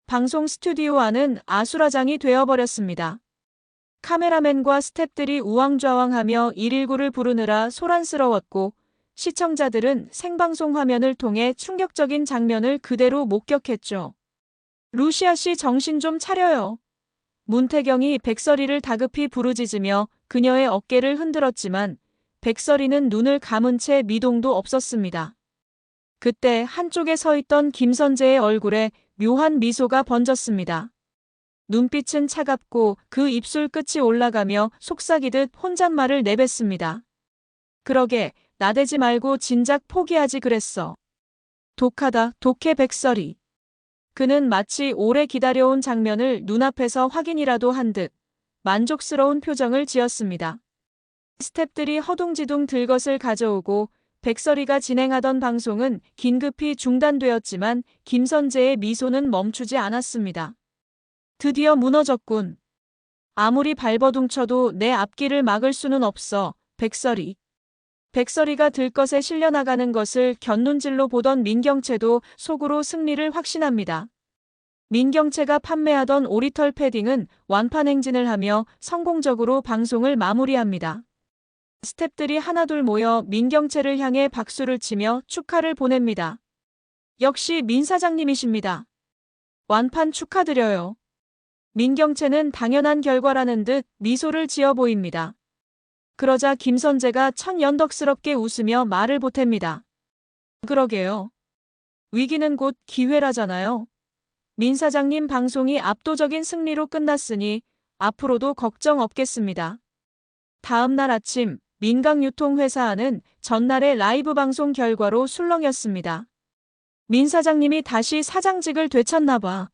방송 스튜디오 안은 아수라장이 되어버렸습니다. 카메라맨과 스태프들이 우왕좌왕하며 119를 부르느라 소란스러웠고 시청자들은 생방송 화면을 통해 충격적인 장면을 그대로 목격했죠. 루시아 씨 정신 좀 차려요. 문태경이 백설이를 다급히 부르짖으며 그녀의 어깨를 흔들었지만 백설이는 눈을 감은 채 미동도 없었습니다. 그때 한쪽에 서 있던 김선재의 얼굴에 묘한 미소가 번졌습니다. 눈빛은 차갑고 그 입술 끝이 올라가며 속삭이듯 혼잣말을 내뱉습니다. 그러게 나대지 말고 진작 포기하지 그랬어. 독하다 독해 백설이. 그는 마치 오래 기다려온 장면을 눈앞에서 확인이라도 한 듯 만족스러운 표정을 지었습니다. 스태프들이 허둥지둥 들것을 가져오고 백설이가 진행하던 방송은 긴급히 중단되었지만 김선재의 미소는 멈추지 않았습니다. 드디어 무너졌군. 아무리 발버둥쳐도 내 앞길을 막을 수는 없어, 백설이. 백설이가 들것에 실려나가는 것을 곁눈질로 보던 민경채도 속으로 승리를 확신합니다. 민경채가 판매하던 오리털 패딩은 완판 행진을 하며 성공적으로 방송을 마무리합니다. 스태프들이 하나둘 모여 민경채를 향해 박수를 치며 축하를 보냅니다. 역시 민 사장님이십니다. 완판 축하드려요. 민경채는 당연한 결과라는 듯 미소를 지어 보입니다. 그러자 김선재가 천연덕스럽게 웃으며 말을 보탭니다. 그러게요. 위기는 곧 기회라잖아요. 민 사장님 방송이 압도적인 승리로 끝났으니 앞으로도 걱정 없겠습니다. 다음 날 아침 민강유통회사안은 전날의 라이브 방송 결과로 술렁였습니다. 민 사장님이 다시 사장직을 되찾나 봐.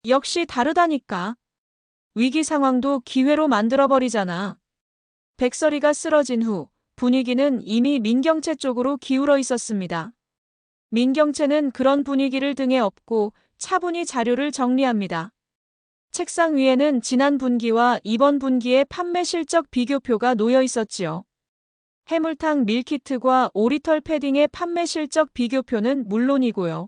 역시 다르다니까. 위기 상황도 기회로 만들어버리잖아. 백설이가 쓰러진 후 분위기는 이미 민경채 쪽으로 기울어 있었습니다. 민경채는 그런 분위기를 등에 업고 차분히 자료를 정리합니다. 책상 위에는 지난 분기와 이번 분기의 판매 실적 비교표가 놓여 있었지요. 해물탕 밀키트와 오리털 패딩의 판매 실적 비교표는 물론이고요.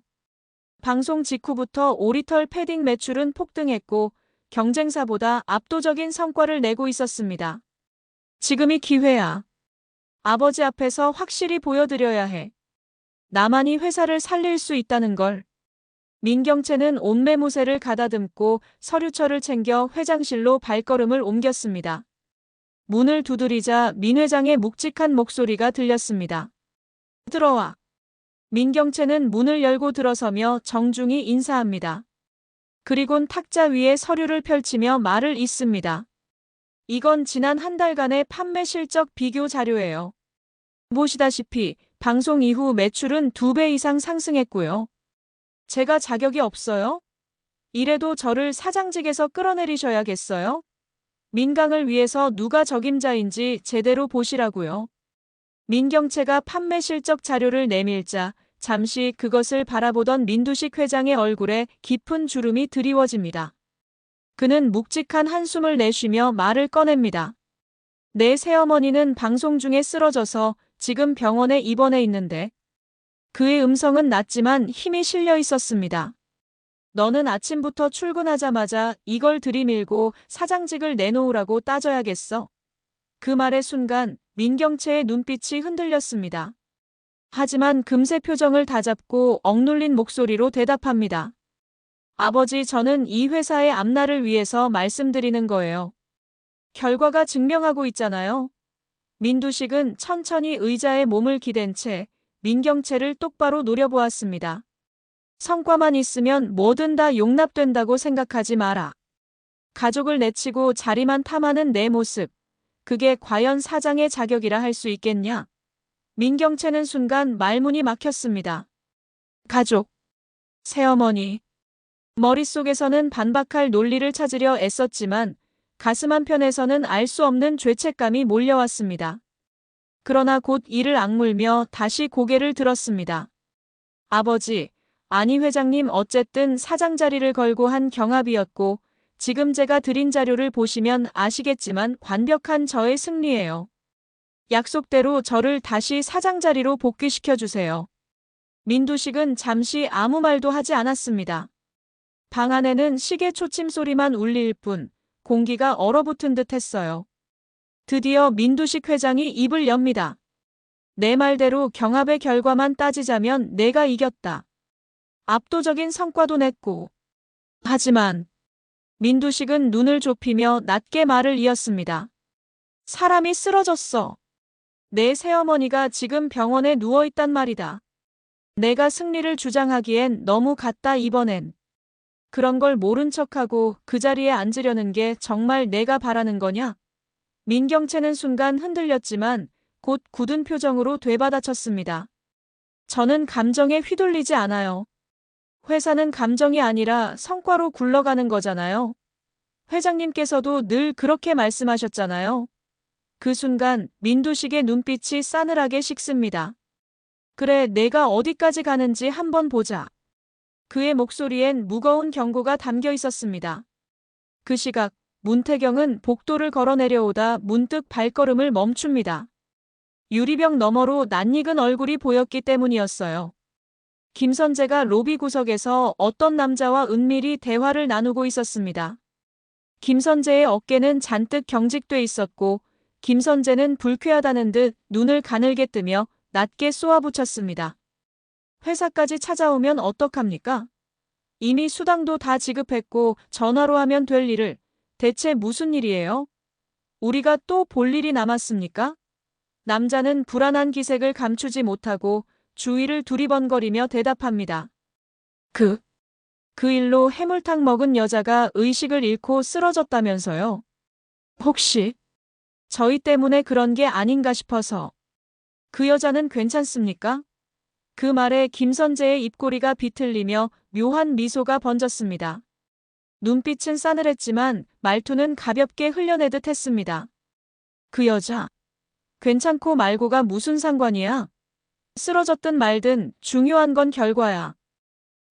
방송 직후부터 오리털 패딩 매출은 폭등했고 경쟁사보다 압도적인 성과를 내고 있었습니다. 지금이 기회야. 아버지 앞에서 확실히 보여드려야 해. 나만이 회사를 살릴 수 있다는 걸. 민경채는 옷매무새를 가다듬고 서류철을 챙겨 회장실로 발걸음을 옮겼습니다. 문을 두드리자 민 회장의 묵직한 목소리가 들렸습니다. 들어와. 민경채는 문을 열고 들어서며 정중히 인사합니다. 그리곤 탁자 위에 서류를 펼치며 말을 잇습니다. 이건 지난 한 달간의 판매 실적 비교 자료예요. 보시다시피 방송 이후 매출은 2배 이상 상승했고요. 제가 자격이 없어요? 이래도 저를 사장직에서 끌어내리셔야겠어요? 민강을 위해서 누가 적임자인지 제대로 보시라고요. 민경채가 판매 실적 자료를 내밀자 잠시 그것을 바라보던 민두식 회장의 얼굴에 깊은 주름이 드리워집니다. 그는 묵직한 한숨을 내쉬며 말을 꺼냅니다. 내 새어머니는 방송 중에 쓰러져서 지금 병원에 입원해 있는데 그의 음성은 낮지만 힘이 실려 있었습니다. 너는 아침부터 출근하자마자 이걸 들이밀고 사장직을 내놓으라고 따져야겠어. 그 말의 순간 민경채의 눈빛이 흔들렸습니다. 하지만 금세 표정을 다잡고 억눌린 목소리로 대답합니다. 아버지, 저는 이 회사의 앞날을 위해서 말씀드리는 거예요. 결과가 증명하고 있잖아요. 민두식은 천천히 의자에 몸을 기댄 채 민경채를 똑바로 노려보았습니다. 성과만 있으면 뭐든 다 용납된다고 생각하지 마라. 가족을 내치고 자리만 탐하는 내 모습, 그게 과연 사장의 자격이라 할 수 있겠냐? 민경채는 순간 말문이 막혔습니다. 가족, 새어머니. 머릿속에서는 반박할 논리를 찾으려 애썼지만 가슴 한편에서는 알 수 없는 죄책감이 몰려왔습니다. 그러나 곧 이를 악물며 다시 고개를 들었습니다. 아버지, 아니 회장님, 어쨌든 사장 자리를 걸고 한 경합이었고 지금 제가 드린 자료를 보시면 아시겠지만 완벽한 저의 승리예요. 약속대로 저를 다시 사장 자리로 복귀시켜 주세요. 민두식은 잠시 아무 말도 하지 않았습니다. 방 안에는 시계 초침 소리만 울릴 뿐 공기가 얼어붙은 듯 했어요. 드디어 민두식 회장이 입을 엽니다. 내 말대로 경합의 결과만 따지자면 내가 이겼다. 압도적인 성과도 냈고. 하지만 민두식은 눈을 좁히며 낮게 말을 이었습니다. 사람이 쓰러졌어. 내 새어머니가 지금 병원에 누워있단 말이다. 내가 승리를 주장하기엔 너무 갔다 이번엔. 그런 걸 모른 척하고 그 자리에 앉으려는 게 정말 내가 바라는 거냐? 민경채는 순간 흔들렸지만 곧 굳은 표정으로 되받아쳤습니다. 저는 감정에 휘둘리지 않아요. 회사는 감정이 아니라 성과로 굴러가는 거잖아요. 회장님께서도 늘 그렇게 말씀하셨잖아요. 그 순간 민두식의 눈빛이 싸늘하게 식습니다. 그래, 내가 어디까지 가는지 한번 보자. 그의 목소리엔 무거운 경고가 담겨 있었습니다. 그 시각 문태경은 복도를 걸어 내려오다 문득 발걸음을 멈춥니다. 유리병 너머로 낯익은 얼굴이 보였기 때문이었어요. 김선재가 로비 구석에서 어떤 남자와 은밀히 대화를 나누고 있었습니다. 김선재의 어깨는 잔뜩 경직돼 있었고 김선재는 불쾌하다는 듯 눈을 가늘게 뜨며 낮게 쏘아붙였습니다. 회사까지 찾아오면 어떡합니까? 이미 수당도 다 지급했고 전화로 하면 될 일을 대체 무슨 일이에요? 우리가 또 볼 일이 남았습니까? 남자는 불안한 기색을 감추지 못하고 주위를 두리번거리며 대답합니다. 그 일로 해물탕 먹은 여자가 의식을 잃고 쓰러졌다면서요? 혹시 저희 때문에 그런 게 아닌가 싶어서. 그 여자는 괜찮습니까? 그 말에 김선재의 입꼬리가 비틀리며 묘한 미소가 번졌습니다. 눈빛은 싸늘했지만 말투는 가볍게 흘려내듯 했습니다. 그 여자, 괜찮고 말고가 무슨 상관이야? 쓰러졌든 말든 중요한 건 결과야.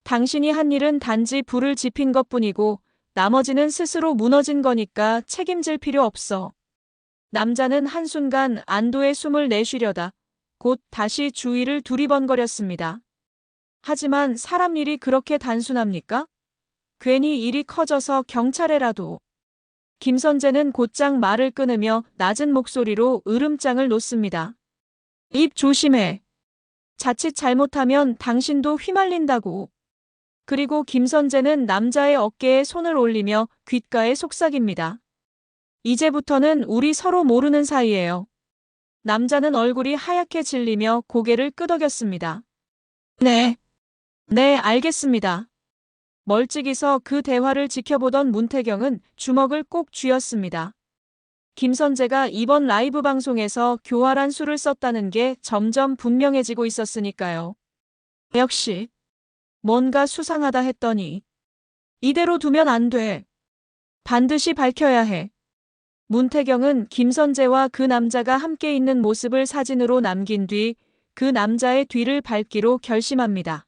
당신이 한 일은 단지 불을 지핀 것뿐이고 나머지는 스스로 무너진 거니까 책임질 필요 없어. 남자는 한순간 안도의 숨을 내쉬려다 곧 다시 주위를 두리번거렸습니다. 하지만 사람 일이 그렇게 단순합니까? 괜히 일이 커져서 경찰에라도. 김선재는 곧장 말을 끊으며 낮은 목소리로 으름장을 놓습니다. 입 조심해. 자칫 잘못하면 당신도 휘말린다고. 그리고 김선재는 남자의 어깨에 손을 올리며 귓가에 속삭입니다. 이제부터는 우리 서로 모르는 사이예요. 남자는 얼굴이 하얗게 질리며 고개를 끄덕였습니다. 네, 알겠습니다. 멀찍이서 그 대화를 지켜보던 문태경은 주먹을 꼭 쥐었습니다. 김선재가 이번 라이브 방송에서 교활한 수를 썼다는 게 점점 분명해지고 있었으니까요. 역시 뭔가 수상하다 했더니 이대로 두면 안 돼. 반드시 밝혀야 해. 문태경은 김선재와 그 남자가 함께 있는 모습을 사진으로 남긴 뒤 그 남자의 뒤를 밟기로 결심합니다.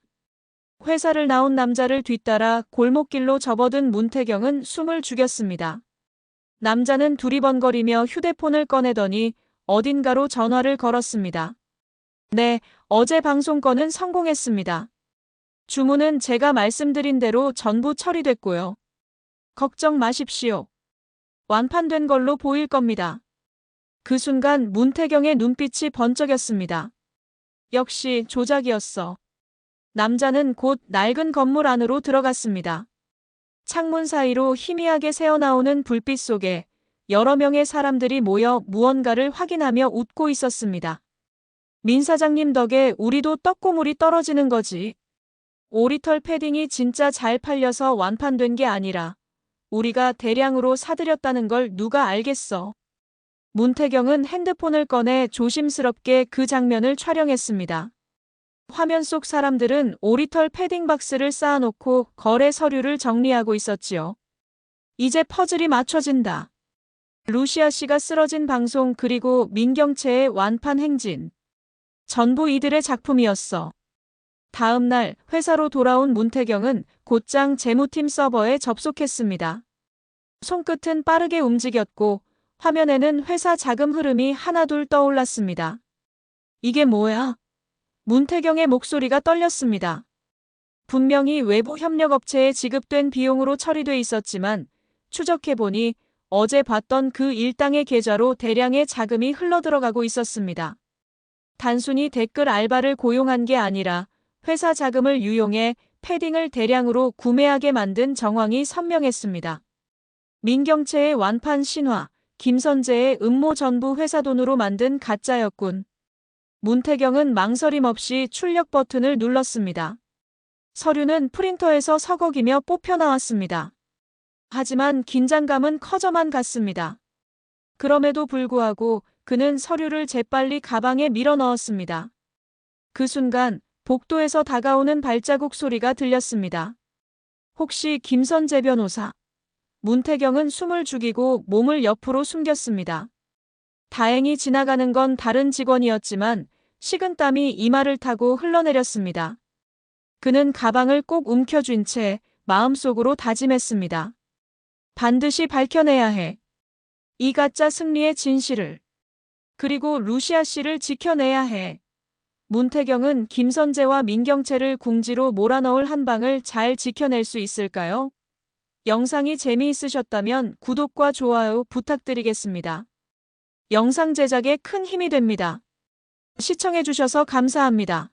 회사를 나온 남자를 뒤따라 골목길로 접어든 문태경은 숨을 죽였습니다. 남자는 두리번거리며 휴대폰을 꺼내더니 어딘가로 전화를 걸었습니다. 네, 어제 방송 건은 성공했습니다. 주문은 제가 말씀드린 대로 전부 처리됐고요. 걱정 마십시오. 완판된 걸로 보일 겁니다. 그 순간 문태경의 눈빛이 번쩍였습니다. 역시 조작이었어. 남자는 곧 낡은 건물 안으로 들어갔습니다. 창문 사이로 희미하게 새어나오는 불빛 속에 여러 명의 사람들이 모여 무언가를 확인하며 웃고 있었습니다. 민 사장님 덕에 우리도 떡고물이 떨어지는 거지. 오리털 패딩이 진짜 잘 팔려서 완판된 게 아니라 우리가 대량으로 사들였다는 걸 누가 알겠어. 문태경은 핸드폰을 꺼내 조심스럽게 그 장면을 촬영했습니다. 화면 속 사람들은 오리털 패딩 박스를 쌓아놓고 거래 서류를 정리하고 있었지요. 이제 퍼즐이 맞춰진다. 루시아 씨가 쓰러진 방송 그리고 민경채의 완판 행진. 전부 이들의 작품이었어. 다음 날 회사로 돌아온 문태경은 곧장 재무팀 서버에 접속했습니다. 손끝은 빠르게 움직였고 화면에는 회사 자금 흐름이 하나둘 떠올랐습니다. 이게 뭐야? 문태경의 목소리가 떨렸습니다. 분명히 외부 협력업체에 지급된 비용으로 처리돼 있었지만 추적해보니 어제 봤던 그 일당의 계좌로 대량의 자금이 흘러들어가고 있었습니다. 단순히 댓글 알바를 고용한 게 아니라 회사 자금을 유용해 패딩을 대량으로 구매하게 만든 정황이 선명했습니다. 민경채의 완판 신화, 김선재의 음모 전부 회사 돈으로 만든 가짜였군. 문태경은 망설임 없이 출력 버튼을 눌렀습니다. 서류는 프린터에서 서걱이며 뽑혀 나왔습니다. 하지만 긴장감은 커져만 갔습니다. 그럼에도 불구하고 그는 서류를 재빨리 가방에 밀어 넣었습니다. 그 순간 복도에서 다가오는 발자국 소리가 들렸습니다. 혹시 김선재 변호사? 문태경은 숨을 죽이고 몸을 옆으로 숨겼습니다. 다행히 지나가는 건 다른 직원이었지만 식은땀이 이마를 타고 흘러내렸습니다. 그는 가방을 꼭 움켜쥔 채 마음속으로 다짐했습니다. 반드시 밝혀내야 해. 이 가짜 승리의 진실을. 그리고 루시아 씨를 지켜내야 해. 문태경은 김선재와 민경채를 궁지로 몰아넣을 한 방을 잘 지켜낼 수 있을까요? 영상이 재미있으셨다면 구독과 좋아요 부탁드리겠습니다. 영상 제작에 큰 힘이 됩니다. 시청해주셔서 감사합니다.